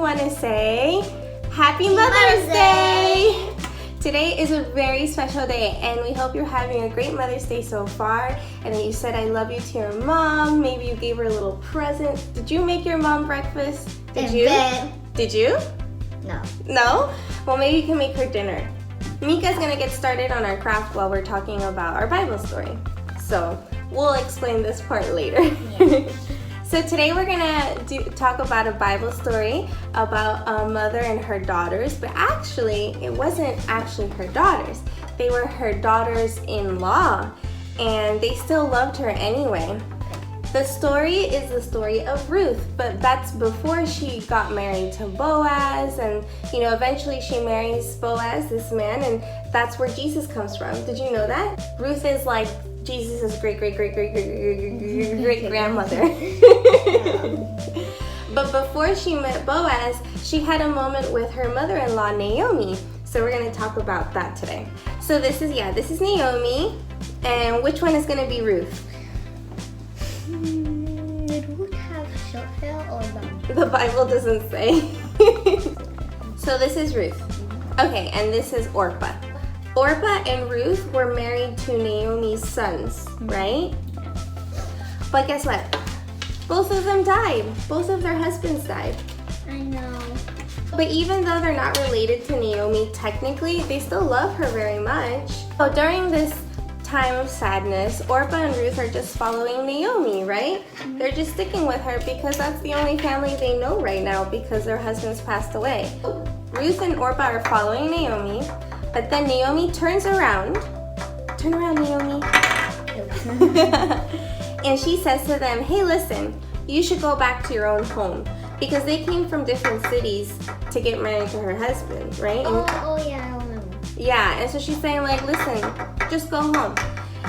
want to say Happy Mother's Day! Today is a very special day, and we hope you're having a great Mother's Day so far, and that you said I love you to your mom. Maybe you gave her a little present. Did you make your mom breakfast? Did you? Did you? No. No? Well, maybe you can make her dinner. Mika's going to get started on our craft while we're talking about our Bible story. So, we'll explain this part later. Yeah. So today we're going to talk about a Bible story about a mother and her daughters, but actually, it wasn't actually her daughters. They were her daughters-in-law, and they still loved her anyway. The story is the story of Ruth, but that's before she got married to Boaz, and eventually she marries Boaz, this man, and that's where Jesus comes from. Did you know that? Ruth is like Jesus' great grandmother. But before she met Boaz, she had a moment with her mother-in-law Naomi. So we're going to talk about that today. So this is Naomi, and which one is going to be Ruth? Did Ruth have short hair or long? The Bible doesn't say. So this is Ruth. Okay, and this is Orpah. Orpah and Ruth were married to Naomi's sons, right? But guess what? Both of them died. Both of their husbands died. I know. But even though they're not related to Naomi technically, they still love her very much. So during this time of sadness, Orpah and Ruth are just following Naomi, right? Mm-hmm. They're just sticking with her because that's the only family they know right now because their husbands passed away. Ruth and Orpah are following Naomi. But then Naomi turns around. Turn around, Naomi. And she says to them, hey, listen, you should go back to your own home. Because they came from different cities to get married to her husband, right? Oh yeah, I remember. Yeah, and so she's saying listen, just go home.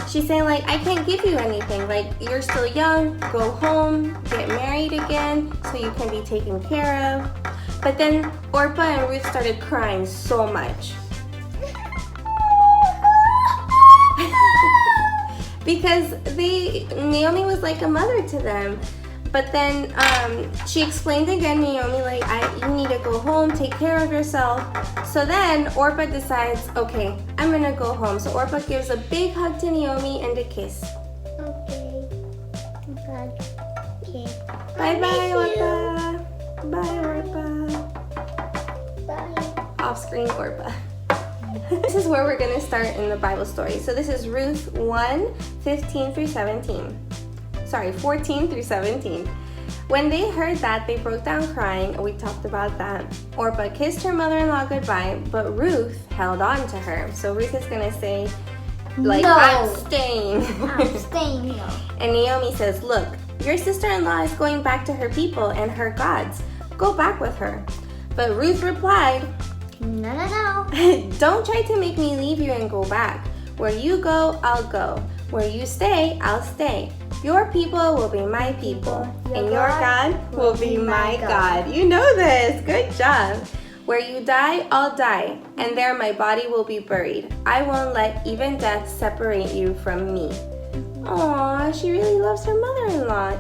She's saying I can't give you anything. You're still young, go home, get married again so you can be taken care of. But then Orpah and Ruth started crying so much. Because Naomi was like a mother to them. But then she explained again, Naomi, you need to go home, take care of yourself. So then Orpah decides, okay, I'm gonna go home. So Orpah gives a big hug to Naomi and a kiss. Okay. Okay. Bye-bye, Orpah. Bye, Orpah. Bye. Off-screen Orpah. This is where we're going to start in the Bible story. So this is Ruth 1, 15 through 17. Sorry, 14 through 17. When they heard that, they broke down crying, and we talked about that. Orpah kissed her mother-in-law goodbye, but Ruth held on to her. So Ruth is going to say, no. I'm staying. I'm staying here. And Naomi says, look, your sister-in-law is going back to her people and her gods. Go back with her. But Ruth replied, No. Don't try to make me leave you and go back. Where you go, I'll go. Where you stay, I'll stay. Your people will be my people, and your God will be my God. You know this. Good job. Where you die, I'll die, and there my body will be buried. I won't let even death separate you from me. Aw, she really loves her mother-in-law.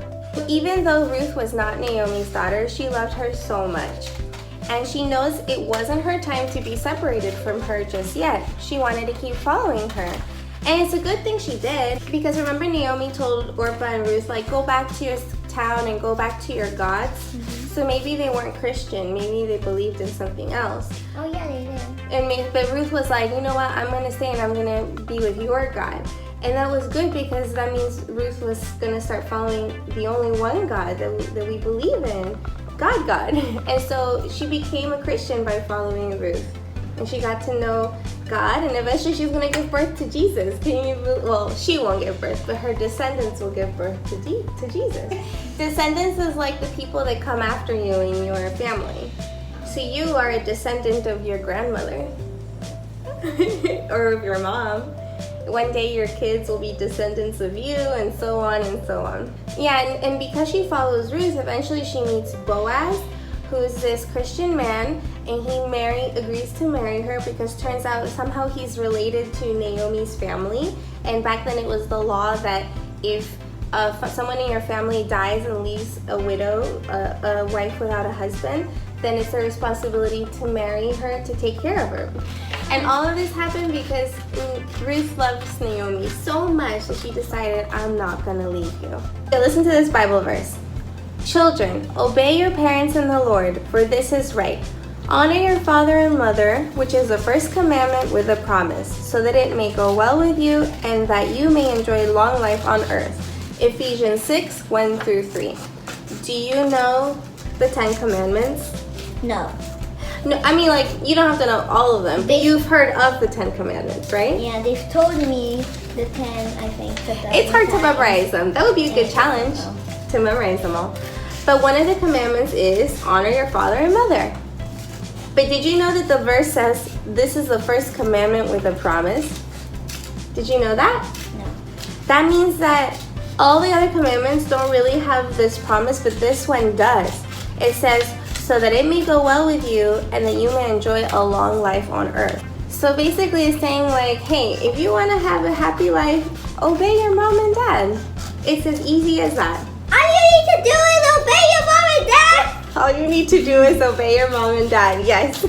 Even though Ruth was not Naomi's daughter, she loved her so much. And she knows it wasn't her time to be separated from her just yet. She wanted to keep following her. And it's a good thing she did, because remember Naomi told Orpah and Ruth, go back to your town and go back to your gods. Mm-hmm. So maybe they weren't Christian. Maybe they believed in something else. Oh yeah, they did. But Ruth was like, you know what, I'm going to stay and I'm going to be with your God. And that was good because that means Ruth was going to start following the only one God that we believe in. God. And so she became a Christian by following Ruth. And she got to know God, and eventually she's going to give birth to Jesus. She won't give birth, but her descendants will give birth to Jesus. Descendants is like the people that come after you in your family. So you are a descendant of your grandmother or of your mom. One day your kids will be descendants of you, and so on and so on. Yeah, and because she follows Ruth, eventually she meets Boaz, who's this Christian man, and he agrees to marry her because turns out somehow he's related to Naomi's family. And back then it was the law that if someone in your family dies and leaves a widow, a wife without a husband, then it's their responsibility to marry her, to take care of her. And all of this happened because Ruth loves Naomi so much that she decided, I'm not going to leave you. So listen to this Bible verse. Children, obey your parents in the Lord, for this is right. Honor your father and mother, which is the first commandment with a promise, so that it may go well with you and that you may enjoy long life on earth. Ephesians 6, 1 through 3. Do you know the 10 commandments? No. No, I mean, like, you don't have to know all of them, but you've heard of the 10 commandments, right? Yeah, they've told me the 10, I think. It's hard to memorize them. That would be a good challenge to memorize them all. But one of the commandments is honor your father and mother. But did you know that the verse says this is the first commandment with a promise? Did you know that? No. That means that all the other commandments don't really have this promise, but this one does. It says, so that it may go well with you and that you may enjoy a long life on earth. So basically it's saying like, hey, if you want to have a happy life, obey your mom and dad. It's as easy as that. All you need to do is obey your mom and dad. All you need to do is obey your mom and dad, yes.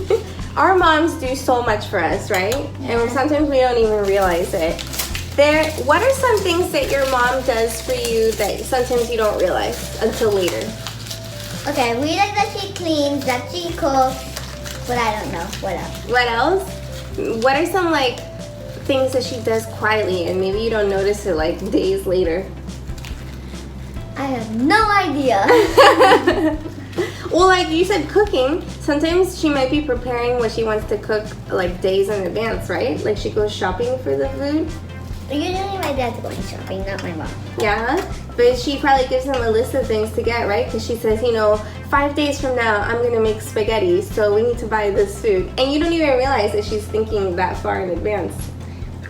Our moms do so much for us, right? Yeah. And sometimes we don't even realize it. What are some things that your mom does for you that sometimes you don't realize until later? Okay, we like that she cleans, that she cooks, but I don't know. What else? What else? What are some like things that she does quietly and maybe you don't notice it like days later? I have no idea. Well, like you said, cooking. Sometimes she might be preparing what she wants to cook like days in advance, right? Like she goes shopping for the food. Usually my dad's going shopping, not my mom. Yeah, but she probably gives them a list of things to get, right? Because she says, 5 days from now, I'm going to make spaghetti, so we need to buy this food. And you don't even realize that she's thinking that far in advance.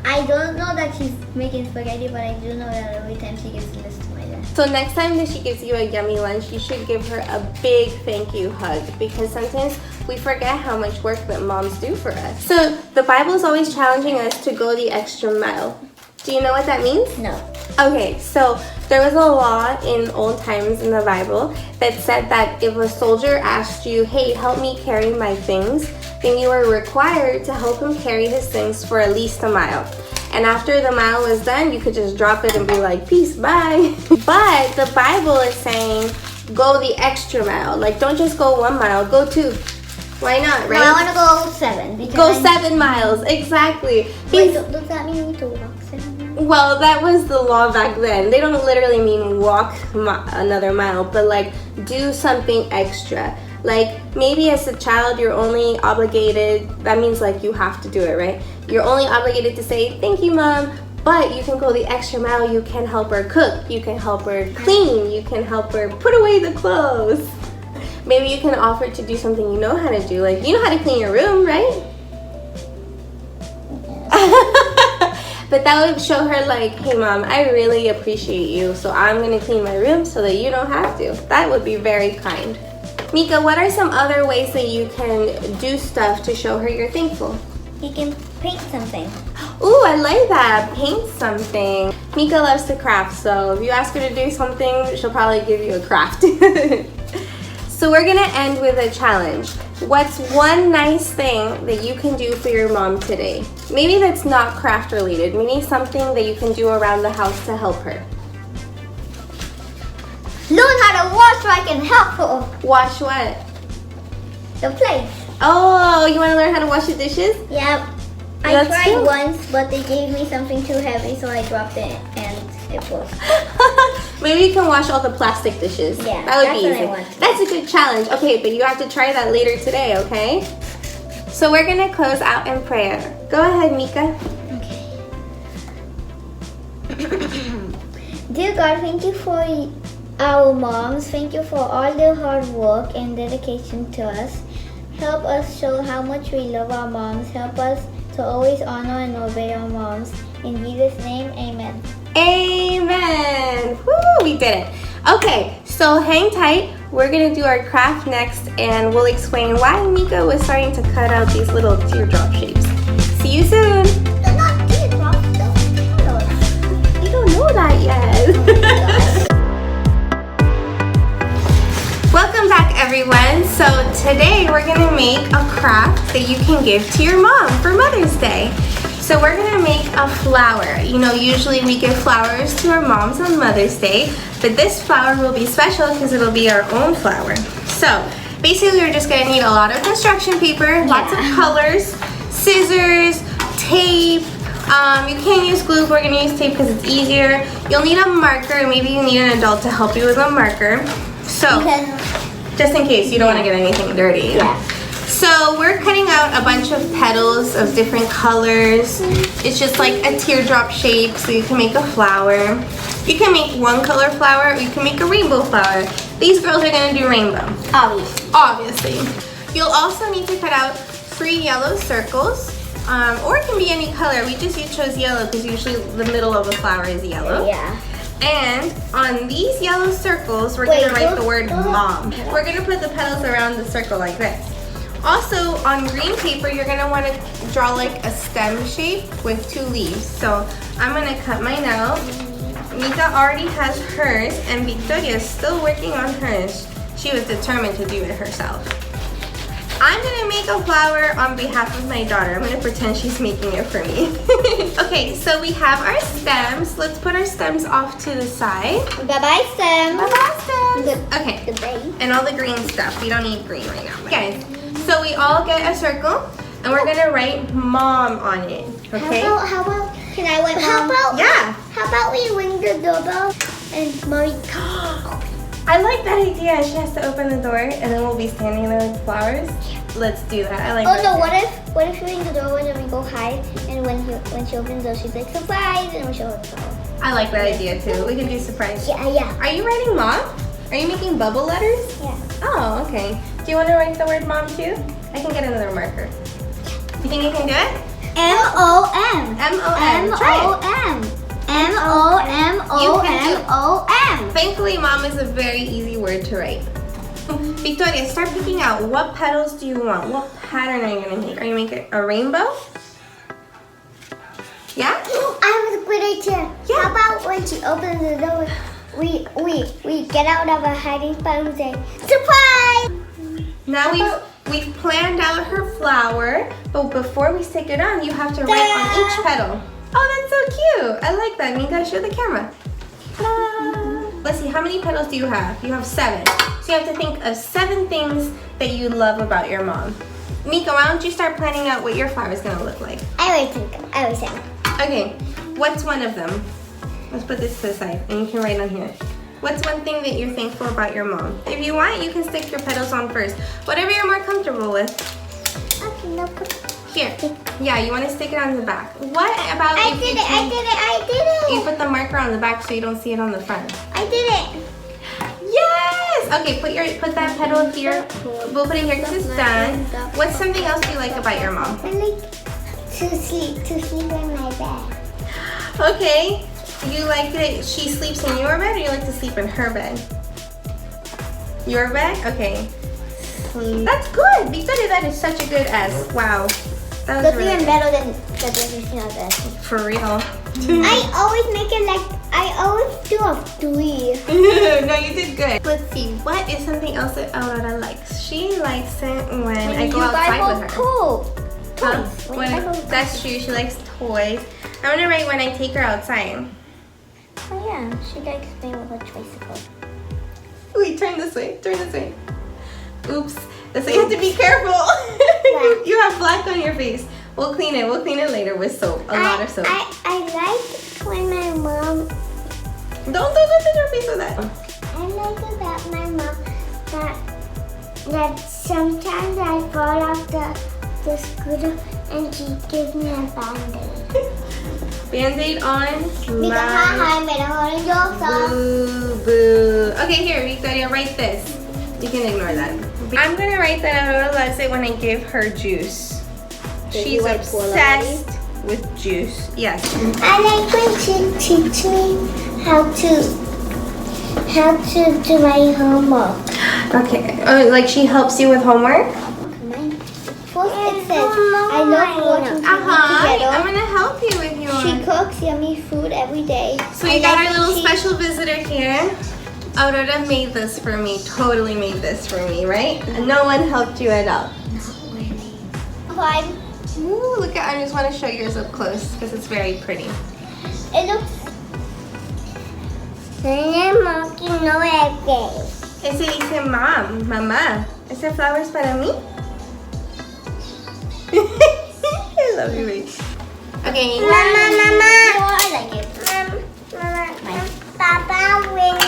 I don't know that she's making spaghetti, but I do know that every time she gives a list to my dad. So next time that she gives you a yummy lunch, you should give her a big thank you hug, because sometimes we forget how much work that moms do for us. So the Bible is always challenging us to go the extra mile. Do you know what that means? No. Okay, so there was a law in old times in the Bible that said that if a soldier asked you, hey, help me carry my things, then you were required to help him carry his things for at least a mile. And after the mile was done, you could just drop it and be like, peace, bye. But the Bible is saying, go the extra mile. Like, don't just go 1 mile, go 2. Why not, right? No, I want to go 7. Go 7 miles, exactly. Wait, does that mean we need to walk 7 miles? Well, that was the law back then. They don't literally mean walk another mile, but like do something extra. Like maybe as a child you're only obligated, that means like you have to do it, right? You're only obligated to say, thank you, Mom, but you can go the extra mile. You can help her cook, you can help her clean, you can help her put away the clothes. Maybe you can offer to do something you know how to do. Like, you know how to clean your room, right? But that would show her like, hey Mom, I really appreciate you, so I'm gonna clean my room so that you don't have to. That would be very kind. Mika, what are some other ways that you can do stuff to show her you're thankful? You can paint something. Ooh, I like that. Paint something. Mika loves to craft, so if you ask her to do something, she'll probably give you a craft. So we're gonna end with a challenge. What's one nice thing that you can do for your mom today? Maybe that's not craft related, maybe something that you can do around the house to help her. Learn how to wash so I can help her. Wash what? The plates. Oh, you wanna learn how to wash the dishes? Yep. I That's tried cute. once, but they gave me something too heavy, so I dropped it and it broke. Maybe you can wash all the plastic dishes. Yeah, that would that's be what I easy. want to That's a good challenge. Okay, but you have to try that later today, okay? So we're gonna close out in prayer. Go ahead, Mika. Okay. Dear God, thank you for our moms. Thank you for all their hard work and dedication to us. Help us show how much we love our moms. Help us to always honor and obey our moms. In Jesus' name, amen. Amen. Woo, we did it. Okay, so hang tight. We're gonna do our craft next and we'll explain why Mika was starting to cut out these little teardrop shapes. See you soon. They're not teardrops, they're petals. You don't know that yet. Oh my God. Welcome back, everyone. So today make a craft that you can give to your mom for Mother's Day. So we're gonna make a flower. You know, usually we give flowers to our moms on Mother's Day, but this flower will be special because it'll be our own flower. So basically we're just gonna need a lot of construction paper, lots of colors, scissors, tape. You can use glue, but we're gonna use tape because it's easier. You'll need a marker, maybe you need an adult to help you with a marker. So, just in case you don't wanna get anything dirty. Yeah. So we're cutting out a bunch of petals of different colors. It's just like a teardrop shape, so you can make a flower. You can make one color flower, or you can make a rainbow flower. These girls are gonna do rainbow. Obviously. You'll also need to cut out 3 yellow circles, or it can be any color. We just chose yellow because usually the middle of a flower is yellow. Yeah. And on these yellow circles, we're gonna write the word mom. We're gonna put the petals around the circle like this. Also, on green paper, you're gonna wanna draw like a stem shape with 2 leaves. So I'm gonna cut mine out. Mika already has hers, and Victoria is still working on hers. She was determined to do it herself. I'm gonna make a flower on behalf of my daughter. I'm gonna pretend she's making it for me. Okay, so we have our stems. Let's put our stems off to the side. Bye-bye, Stem. Bye-bye, stems. Okay, Goodbye. and all the green stuff. We don't need green right now. Okay, so we all get a circle, and we're gonna write mom on it, okay? How about, can I wait, Mom? Yeah. How about we ring the doorbell and Mommy? I like that idea. She has to open the door, and then we'll be standing there with flowers. Let's do that. I like that. Oh no, what if we ring the doorbell and we go hide, and when she opens the door, she's like, surprise, and we show her the flower. I like that idea too. We can do surprise. Yeah. Are you writing mom? Are you making bubble letters? Yeah. Oh, okay. Do you want to write the word mom too? I can get another marker. You think you can do it? M-O-M. M-O-M. Try it. M-O-M. M-O-M-O-M. Thankfully, mom is a very easy word to write. Victoria, start picking out what petals do you want? What pattern are you going to make? Are you making a rainbow? Yeah? I have a great idea. Yeah. How about when she opens the door, we get out of our hiding spot and say, surprise! Now we've planned out her flower, but before we stick it on, you have to write on each petal. Oh, that's so cute. I like that. Mika, show the camera. Ta-da. Let's see, how many petals do you have? You have 7. So you have to think of 7 things that you love about your mom. Mika, why don't you start planning out what your flower is going to look like? I always think. Okay, what's one of them? Let's put this to the side, and you can write on here. What's one thing that you're thankful about your mom? If you want, you can stick your petals on first. Whatever you're more comfortable with. Okay, no. Here. Yeah, you want to stick it on the back. What about I did it. You put the marker on the back so you don't see it on the front. I did it. Yes! Okay, put that petal here. We'll put it here because it's done. What's something else you like about your mom? I like to sleep in my bed. Okay. You like that she sleeps in your bed, or you like to sleep in her bed? Your bed? Okay. That's good. Victoria, that is such a good S. Wow. That was really even good. better than the position of this. For real. I always make it like, I always do a 3. No, you did good. Let's see, what is something else that Aurora likes? She likes it when I go outside with her. Cool. That's true, she likes toys. I'm gonna write when I take her outside. Oh yeah, she likes me with a tricycle. Wait, turn this way. Oops. So you have to be careful. You have black on your face. We'll clean it later with soap. A lot of soap. I like when my mom... Don't touch your face with that. I like about my mom that sometimes I fall off the scooter and she gives me a Band-Aid. Band-Aid on. Boo, boo. Okay, here, Victoria, write this. You can ignore that. I'm gonna write that Aurora loves it when I give her juice. She's obsessed with juice. Yes. I like when she teaches me how to do my homework. Okay. Oh, like she helps you with homework? First it says, I love watching TV together. I'm gonna help you with yours. She cooks yummy food every day. So you got our little special visitor here. Aurora made this for me, totally made this for me, right? No one helped you at all. climb. Ooh, look at, I just want to show yours up close because it's very pretty. It looks. Ese dice mamá. Ese flower es para mí. I love you, baby. Okay. Mama. I like it. Papa, when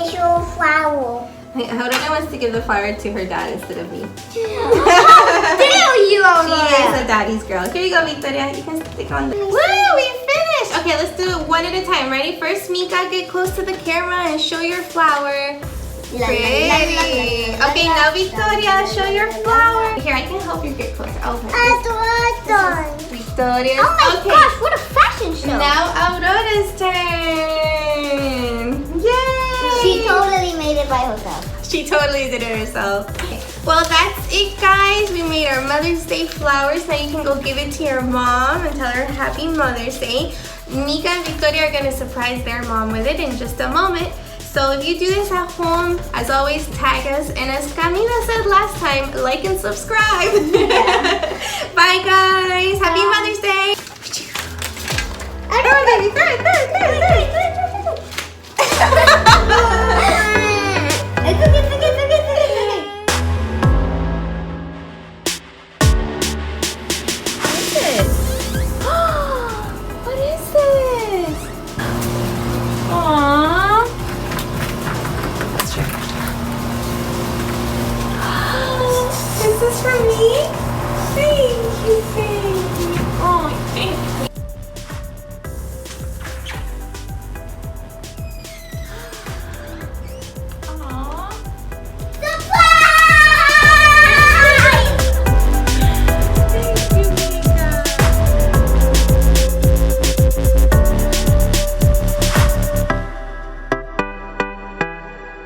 show flower. Aurora wants to give the flower to her dad instead of me. How dare you, Aurora? She is a daddy's girl. Here you go, Victoria. You can stick on the... Woo! We finished! Okay, let's do it one at a time. Ready? First, Mika, get close to the camera and show your flower. Pretty. Okay, now Victoria, show your flower. Here, I can help you get closer. Victoria. Oh my gosh, what a fashion show. Now Aurora's turn. Yay! She totally made it by herself. She totally did it herself. Okay. Well, that's it, guys. We made our Mother's Day flowers. Now you can go give it to your mom and tell her Happy Mother's Day. Mika and Victoria are going to surprise their mom with it in just a moment. So if you do this at home, as always, tag us. And as Camila said last time, like and subscribe. Bye, guys. Happy Mother's Day.